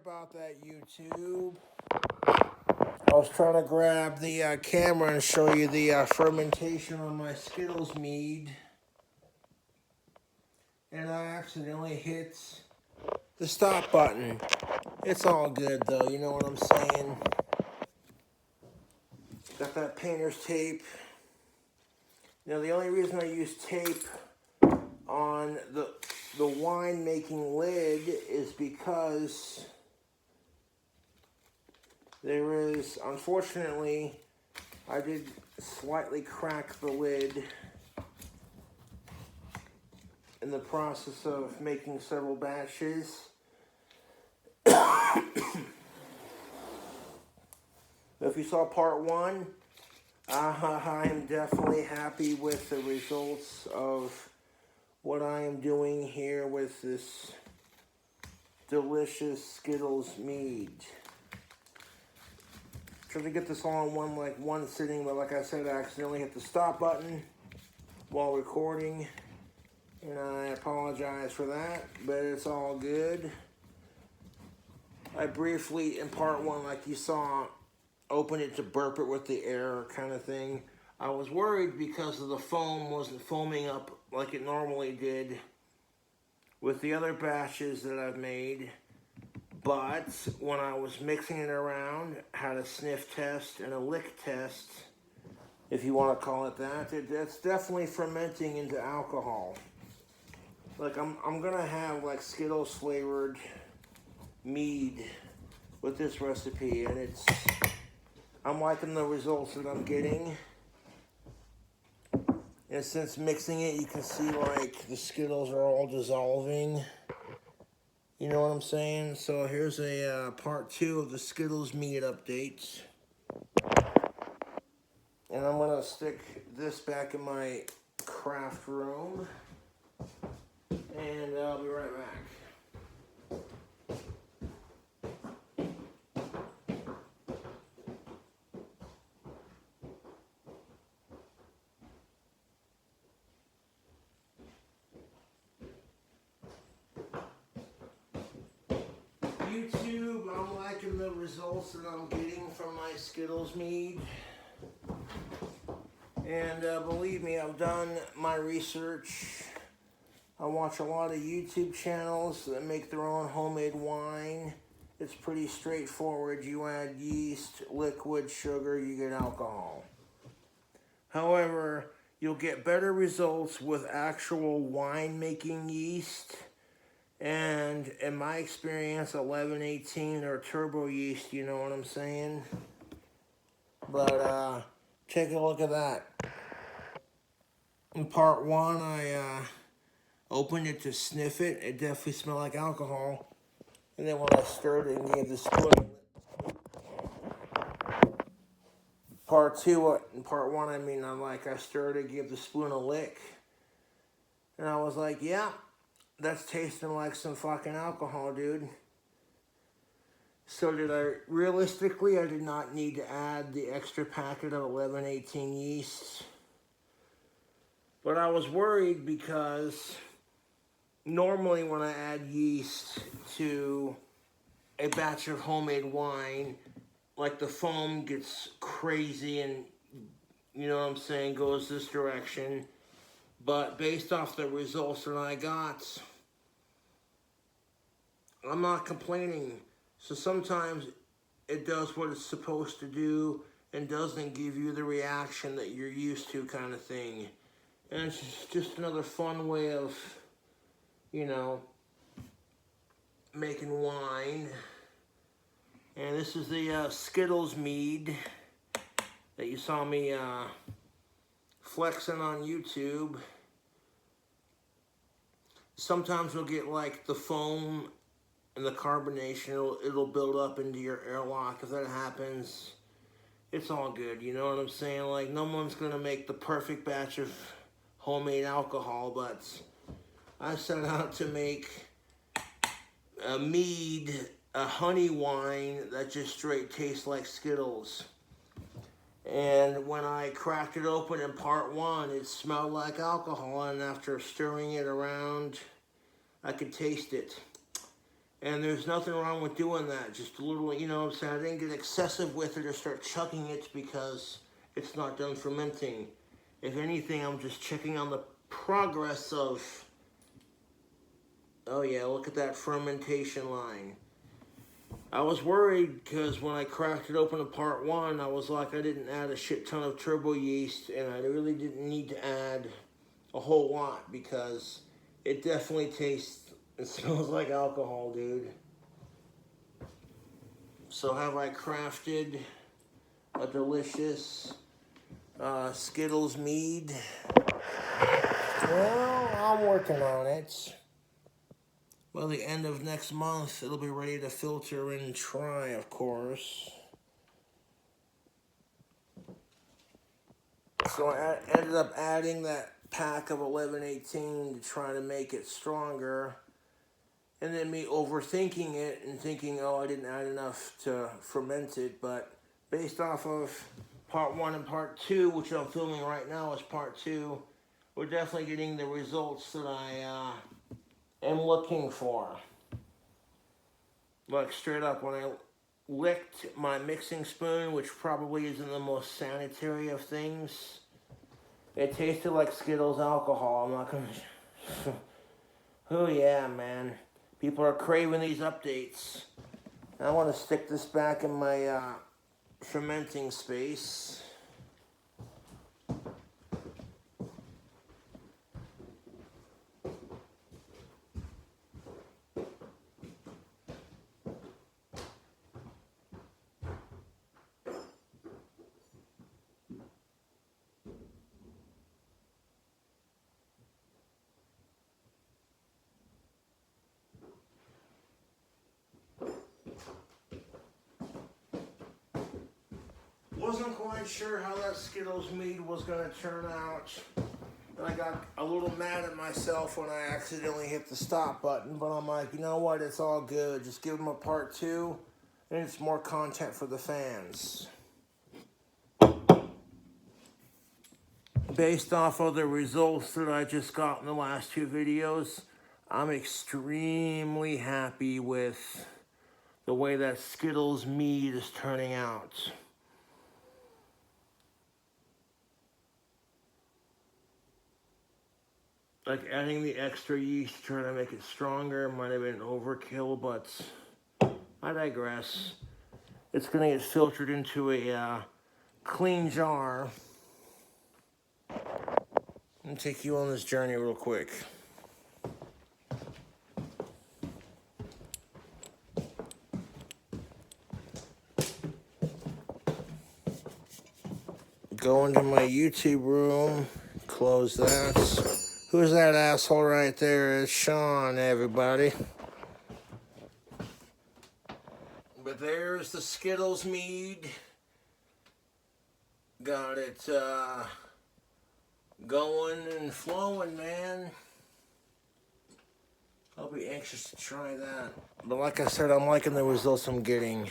about that, YouTube. I was trying to grab the camera and show you the fermentation on my Skittles mead. And I accidentally hit the stop button. It's all good though, you know what I'm saying? Got that painter's tape. Now the only reason I use tape on the wine making lid is because there is, unfortunately, I did slightly crack the lid in the process of making several batches. If you saw part one, I am definitely happy with the results of what I am doing here with this delicious Skittles mead. Tried to get this all in one sitting, but like I said, I accidentally hit the stop button while recording, and I apologize for that, but it's all good. I briefly, in part one, like you saw, opened it to burp it with the air kind of thing. I was worried because of the foam wasn't foaming up like it normally did with the other batches that I've made. But when I was mixing it around, had a sniff test and a lick test, if you want to call it that, it's definitely fermenting into alcohol. Like I'm gonna have like Skittles flavored mead with this recipe, and I'm liking the results that I'm getting. And since mixing it, you can see like the Skittles are all dissolving. You know what I'm saying? So here's a part two of the Skittles mead updates. And I'm gonna stick this back in my craft room. And I'll be right back. YouTube, I'm liking the results that I'm getting from my Skittles mead. And believe me, I've done my research. I watch a lot of YouTube channels that make their own homemade wine. It's pretty straightforward. You add yeast, liquid, sugar, you get alcohol. However, you'll get better results with actual wine making yeast. And in my experience, 1118 or turbo yeast, you know what I'm saying? But take a look at that. In part one, I opened it to sniff it. It definitely smelled like alcohol. And then when I stirred it and gave the spoon, part two, in part one, I stirred it, gave the spoon a lick. And I was like, yeah, that's tasting like some fucking alcohol, dude. So realistically, I did not need to add the extra packet of 1118 yeast. But I was worried because normally when I add yeast to a batch of homemade wine, like the foam gets crazy and, you know what I'm saying, goes this direction. But based off the results that I got, I'm not complaining. So sometimes it does what it's supposed to do and doesn't give you the reaction that you're used to, kind of thing. And it's just another fun way of, you know, making wine. And this is the Skittles mead that you saw me flexing on YouTube. Sometimes you'll get like the foam and the carbonation, it'll build up into your airlock. If that happens, it's all good, you know what I'm saying? Like, no one's gonna make the perfect batch of homemade alcohol, but I set out to make a mead, a honey wine that just straight tastes like Skittles. And when I cracked it open in part one, it smelled like alcohol, and after stirring it around, I could taste it. And there's nothing wrong with doing that. Just a little, you know what I'm saying? I didn't get excessive with it or start chugging it because it's not done fermenting. If anything, I'm just checking on the progress of, oh yeah, look at that fermentation line. I was worried because when I cracked it open in part 1, I was like, I didn't add a shit ton of turbo yeast, and I really didn't need to add a whole lot because it definitely tastes, it smells like alcohol, dude. So have I crafted a delicious Skittles mead? Well, I'm working on it. By the end of next month, it'll be ready to filter and try, of course. So I ended up adding that pack of 1118 to try to make it stronger. And then me overthinking it and thinking, oh, I didn't add enough to ferment it. But based off of part 1 and part 2, which I'm filming right now as part 2, we're definitely getting the results that I am looking for. Like straight up, when I licked my mixing spoon, which probably isn't the most sanitary of things, it tasted like Skittles alcohol. I'm not gonna... Oh yeah, man. People are craving these updates. I want to stick this back in my fermenting space. Wasn't quite sure how that Skittles mead was going to turn out. And I got a little mad at myself when I accidentally hit the stop button. But I'm like, you know what? It's all good. Just give them a part 2. And it's more content for the fans. Based off of the results that I just got in the last 2 videos, I'm extremely happy with the way that Skittles mead is turning out. Like adding the extra yeast, trying to make it stronger, might have been overkill, but I digress. It's going to get filtered into a clean jar. Let me take you on this journey real quick. Go into my YouTube room, close that. Who's that asshole right there? It's Sean, everybody. But there's the Skittles mead. Got it going and flowing, man. I'll be anxious to try that. But like I said, I'm liking the results I'm getting.